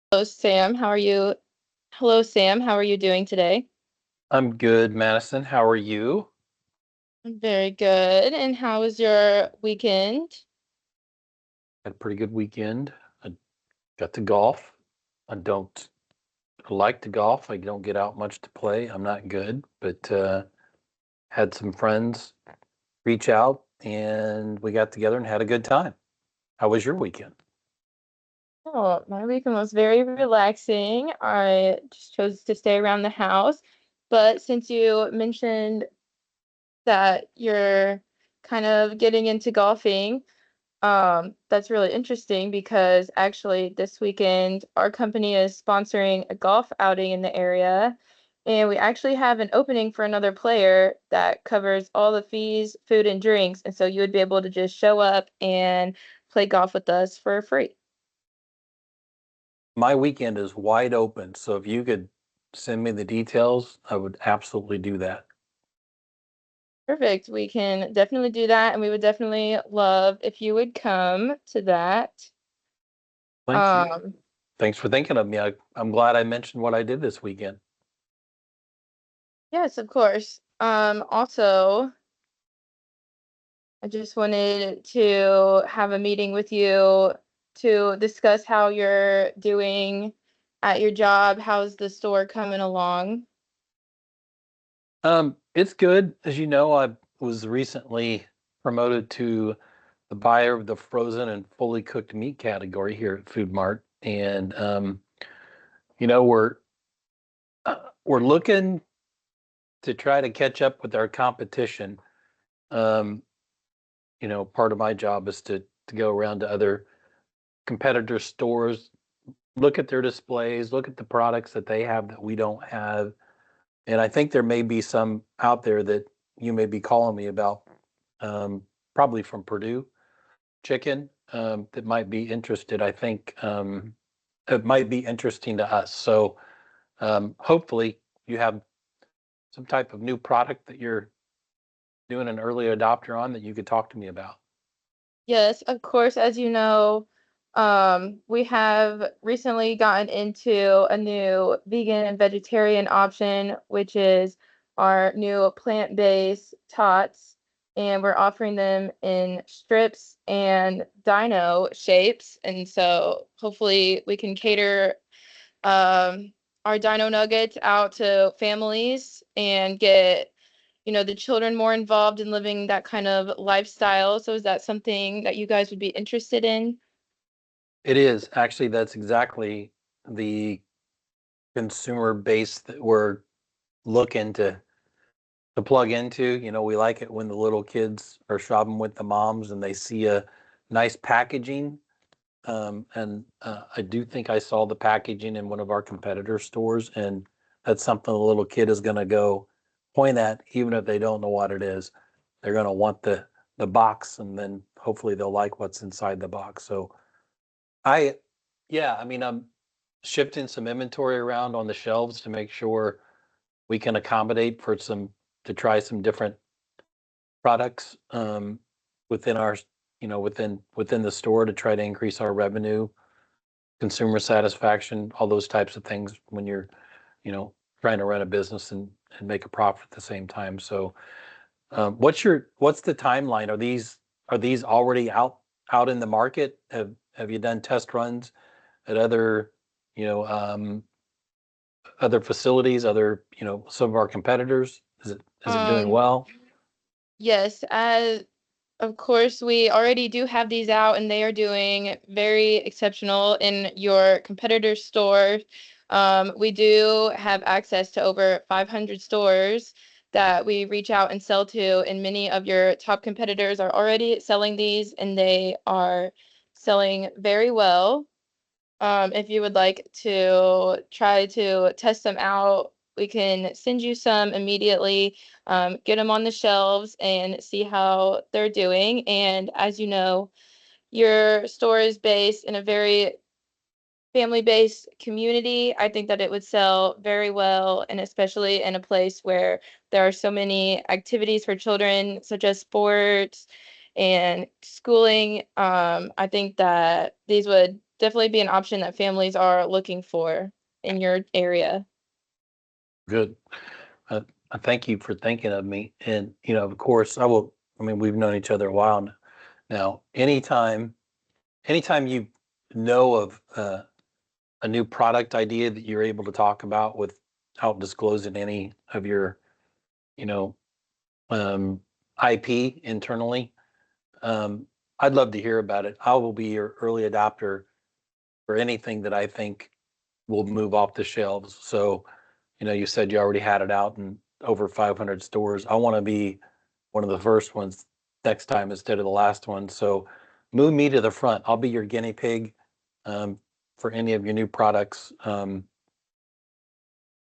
Hello, Sam. How are you? Hello, Sam. How are you doing today? I'm good, Madison. How are you? I'm very good. And how was your weekend? Had a pretty good weekend. I got to golf. I don't like to golf. I don't get out much to play. I'm not good, but had some friends reach out and we got together and had a good time. How was your weekend? Oh, my weekend was very relaxing. I just chose to stay around the house. But since you mentioned that you're kind of getting into golfing, that's really interesting because actually this weekend our company is sponsoring a golf outing in the area, and we actually have an opening for another player that covers all the fees, food, and drinks, and so you would be able to just show up and play golf with us for free. My weekend is wide open, so if you could send me the details, I would absolutely do that. Perfect. We can definitely do that, and we would definitely love if you would come to that. Thank you. Um, Thanks for thinking of me. I'm glad I mentioned what I did this weekend. yes, of course. Also, I just wanted to have a meeting with you to discuss how you're doing at your job. How's the store coming along? It's good. As you know, I was recently promoted to the buyer of the frozen and fully cooked meat category here at Food Mart, and you know we're looking to try to catch up with our competition. Um, part of my job is to go around to other competitor stores, look at their displays, look at the products that they have that we don't have, and I think there may be some out there that you may be calling me about, um, probably from Purdue Chicken, that might be interested. I think it might be interesting to us. So hopefully you have some type of new product that you're doing an early adopter on that you could talk to me about. Yes, of course, as you know, we have recently gotten into a new vegan and vegetarian option, which is our new plant-based tots, and we're offering them in strips and dino shapes. And so hopefully we can cater our dino nuggets out to families and get the children more involved in living that kind of lifestyle. So is that something that you guys would be interested in? It is actually, that's exactly the consumer base that we're looking to plug into. We like it when the little kids are shopping with the moms and they see a nice packaging. And I do think I saw the packaging in one of our competitor stores, and that's something the little kid is going to go point at, even if they don't know what it is. They're going to want the box, and then hopefully they'll like what's inside the box. So I, yeah, I mean, I'm shifting some inventory around on the shelves to make sure we can accommodate for some to try some different products, within our, within the store to try to increase our revenue, consumer satisfaction, all those types of things when you're, trying to run a business and make a profit at the same time. So, what's the timeline? Are these already out in the market? Have you done test runs at other, you know, other facilities, some of our competitors? Is it doing Um, well? yes, as of course, we already do have these out, and they are doing very exceptional in your competitor store. We do have access to over 500 stores that we reach out and sell to, and many of your top competitors are already selling these, and they are selling very well. If you would like to try to test them out, we can send you some immediately, get them on the shelves and see how they're doing. And as you know, your store is based in a very family-based community. I think that it would sell very well, and especially in a place where there are so many activities for children, such as sports and schooling. I think that these would definitely be an option that families are looking for in your area. Good. Uh, I thank you for thinking of me. And, of course, I mean, we've known each other a while now. Anytime you know of a new product idea that you're able to talk about without disclosing any of your, you know, um, IP internally, um, I'd love to hear about it. I will be your early adopter for anything that I think will move off the shelves. So, you said you already had it out in over 500 stores. I want to be one of the first ones next time instead of the last one. So move me to the front. I'll be your guinea pig um, for any of your new products,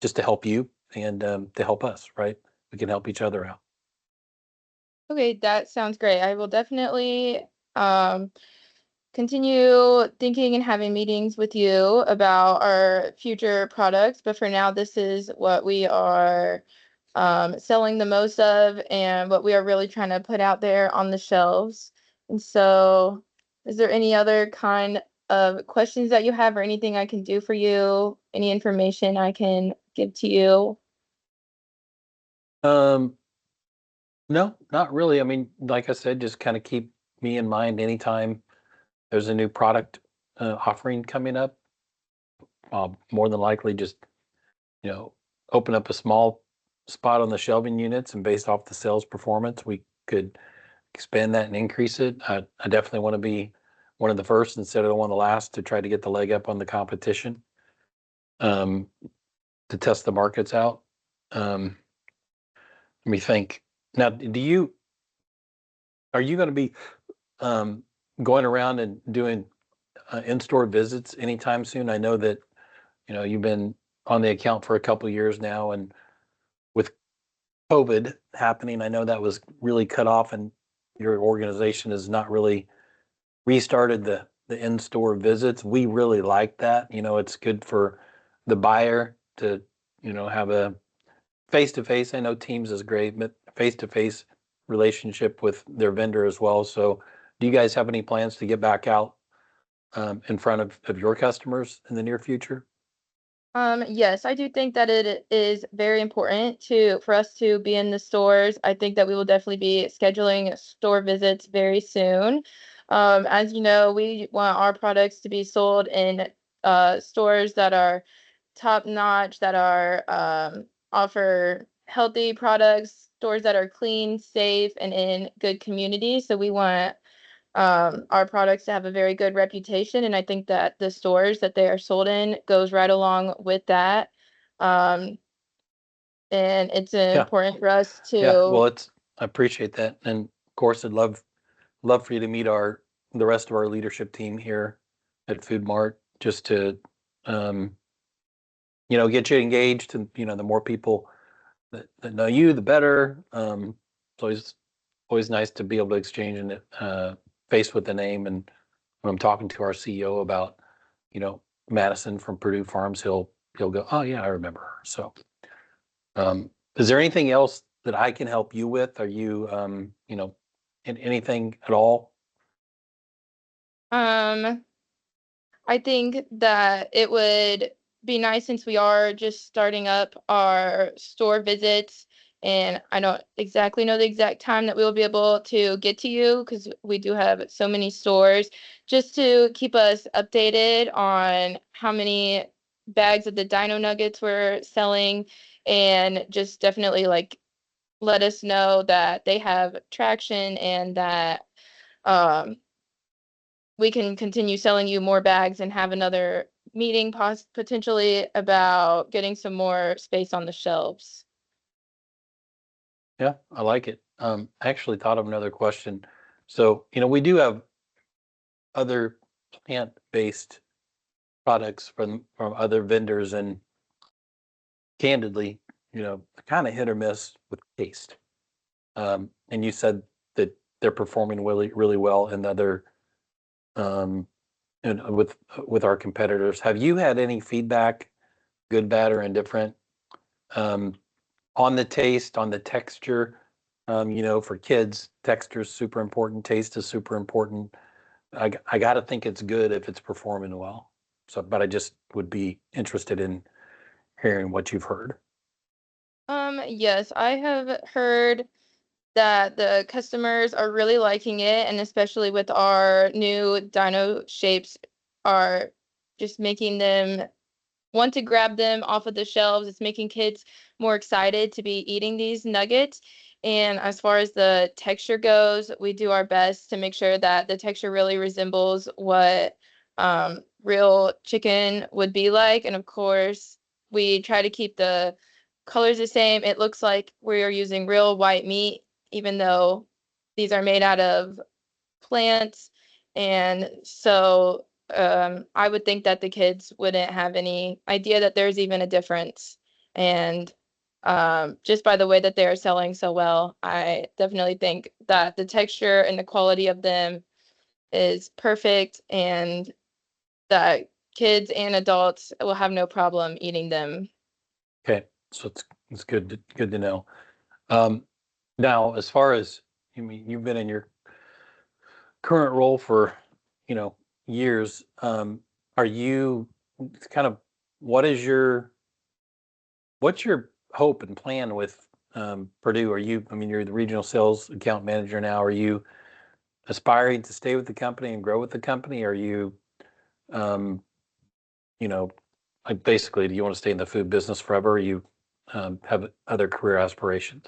just to help you and to help us, right? We can help each other out. Okay, that sounds great. I will definitely um, continue thinking and having meetings with you about our future products. But for now, this is what we are selling the most of and what we are really trying to put out there on the shelves. And so, is there any other kind of questions that you have or anything I can do for you? Any information I can give to you? Um, no, not really. I mean, like I said, just kind of keep me in mind anytime there's a new product offering coming up. I'll more than likely just, you know, open up a small spot on the shelving units, and based off the sales performance, we could expand that and increase it. I definitely want to be one of the first instead of one of the last to try to get the leg up on the competition, um, to test the markets out. Um, Let me think. Now, are you going to be um, going around and doing in-store visits anytime soon? I know that you've been on the account for a couple of years now, and with COVID happening, I know that was really cut off, and your organization has not really restarted the in-store visits. We really like that. It's good for the buyer to have a face-to-face. I know Teams is great, but face-to-face relationship with their vendor as well. So do you guys have any plans to get back out in front of your customers in the near future? Yes, I do think that it is very important for us to be in the stores. I think that we will definitely be scheduling store visits very soon. As you know, we want our products to be sold in stores that are top notch, that are offer healthy products, stores that are clean, safe, and in good communities. So we want our products to have a very good reputation. And I think that the stores that they are sold in goes right along with that. Um, and it's Yeah, important for us yeah. to, Well, I appreciate that, and of course, I'd love for you to meet the rest of our leadership team here at Food Mart, just to um, get you engaged, and the more people that know you, the better. It's always nice to be able to exchange and face with the name. And when I'm talking to our CEO about, Madison from Purdue Farms, he'll go, oh yeah, I remember her. So, is there anything else that I can help you with? Are you, in anything at all? um, I think that it would be nice since we are just starting up our store visits, and I don't exactly know the exact time that we will be able to get to you because we do have so many stores, just to keep us updated on how many bags of the Dino Nuggets we're selling, and just definitely like let us know that they have traction and that um we can continue selling you more bags and have another meeting potentially about getting some more space on the shelves. Yeah, I like it. I actually thought of another question. So, we do have other plant-based products from other vendors, and candidly, kind of hit or miss with taste. And you said that they're performing really, really well in other um, and with our competitors. Have you had any feedback, good, bad, or indifferent, um, on the taste, on the texture? For kids, texture is super important. Taste is super important. I got to think it's good if it's performing well. So, but I just would be interested in hearing what you've heard. Yes, I have heard that the customers are really liking it, and especially with our new dino shapes are just making them want to grab them off of the shelves. It's making kids more excited to be eating these nuggets. And as far as the texture goes, we do our best to make sure that the texture really resembles what real chicken would be like. And of course, we try to keep the colors the same. It looks like we are using real white meat, even though these are made out of plants. And so I would think that the kids wouldn't have any idea that there's even a difference. And just by the way that they are selling so well, I definitely think that the texture and the quality of them is perfect and that kids and adults will have no problem eating them. Okay, so it's good to know. Um, Now, as far as you mean, you've been in your current role for, you know, years. Are you it's kind of what is what's your hope and plan with Purdue? Are you, I mean, you're the regional sales account manager now. Are you aspiring to stay with the company and grow with the company? Are you, um, you know, like basically, do you want to stay in the food business forever? Or you have other career aspirations?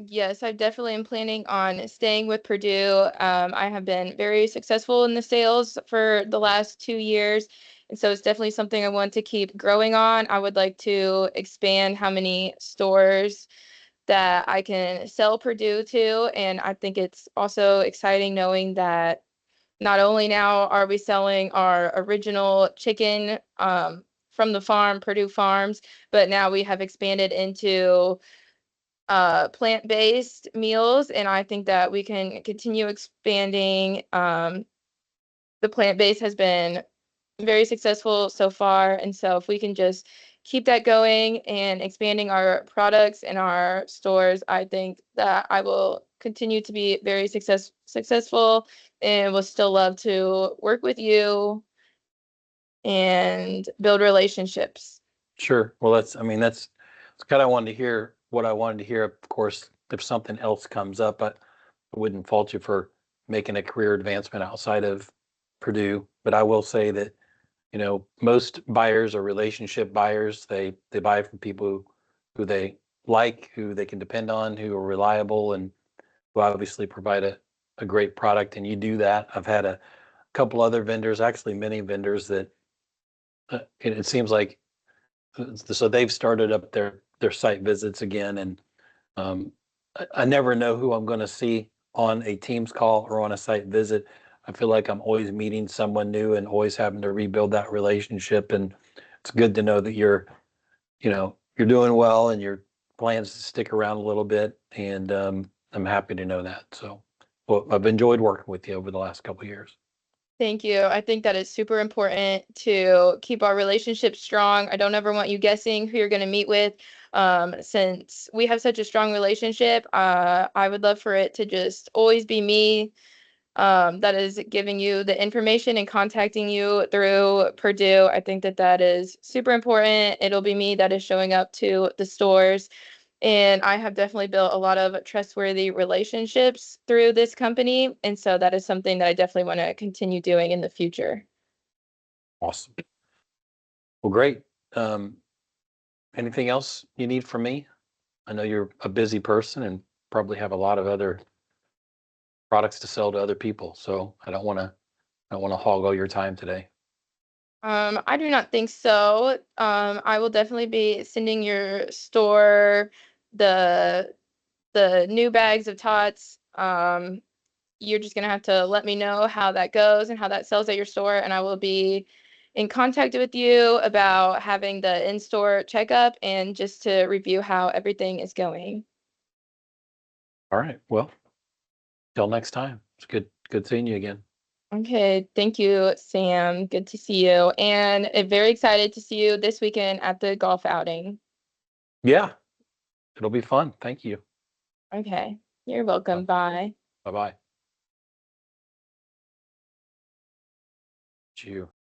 Yes, I definitely am planning on staying with Purdue. I have been very successful in the sales for the last 2 years, and so it's definitely something I want to keep growing on. I would like to expand how many stores that I can sell Purdue to, and I think it's also exciting knowing that not only now are we selling our original chicken from the farm, Purdue Farms, but now we have expanded into plant-based meals, and I think that we can continue expanding. The plant-based has been very successful so far, and so if we can just keep that going and expanding our products in our stores, I think that I will continue to be very successful and will still love to work with you and build relationships. Sure. Well, I mean, that's kind of wanted to hear what I wanted to hear. Of course, if something else comes up, I wouldn't fault you for making a career advancement outside of Purdue. But I will say that, most buyers are relationship buyers. They buy from people who they like, who they can depend on, who are reliable, and who obviously provide a great product. And you do that. I've had a couple other vendors, actually many vendors that it seems like so they've started up their site visits again, and I never know who I'm going to see on a Teams call or on a site visit. I feel like I'm always meeting someone new and always having to rebuild that relationship. And it's good to know that you're doing well and your plans to stick around a little bit. And I'm happy to know that. So, well, I've enjoyed working with you over the last couple of years. Thank you. I think that is super important to keep our relationship strong. I don't ever want you guessing who you're going to meet with. Since we have such a strong relationship, I would love for it to just always be me that is giving you the information and contacting you through Purdue. I think that that is super important. It'll be me that is showing up to the stores. And I have definitely built a lot of trustworthy relationships through this company. And so that is something that I definitely want to continue doing in the future. Awesome. Well, great. Um, Anything else you need from me? I know you're a busy person and probably have a lot of other products to sell to other people. So I don't want to hog all your time today. I do not think so. I will definitely be sending your store the new bags of tots. You're just gonna have to let me know how that goes and how that sells at your store, and I will be in contact with you about having the in-store checkup and just to review how everything is going. All right. Well, till next time. It's good seeing you again. Okay, thank you, Sam. Good to see you, and very excited to see you this weekend at the golf outing. Yeah, it'll be fun. Thank you. Okay, you're welcome. Bye. Bye bye. you.